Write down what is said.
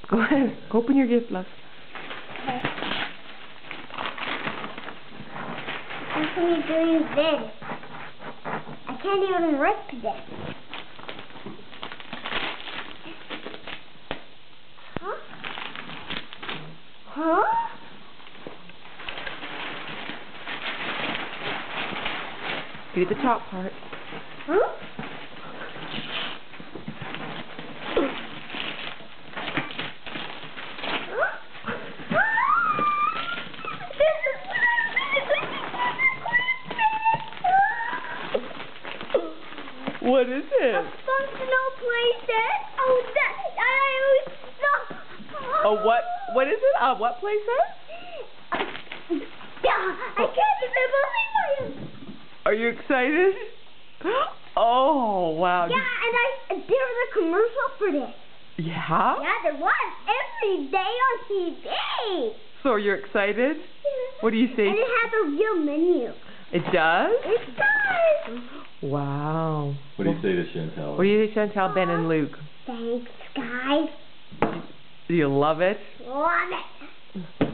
Go ahead. Open your gift, love. Okay. How come you're doing this? I can't even rip this. Huh? Huh? Do the top part. Huh? What is it? A functional playset. Oh, that I always saw. Oh, what? What is it? What playset? I can't even believe it. Are you excited? Oh, wow. Yeah, and there was a commercial for this. Yeah? Yeah, there was every day on TV. So are you excited? What do you think? And it has a real menu. It does? It does. Wow. What do you say to Chantel? What do you say, Chantel, Ben, and Luke? Thanks, guys. Do you love it? Love it.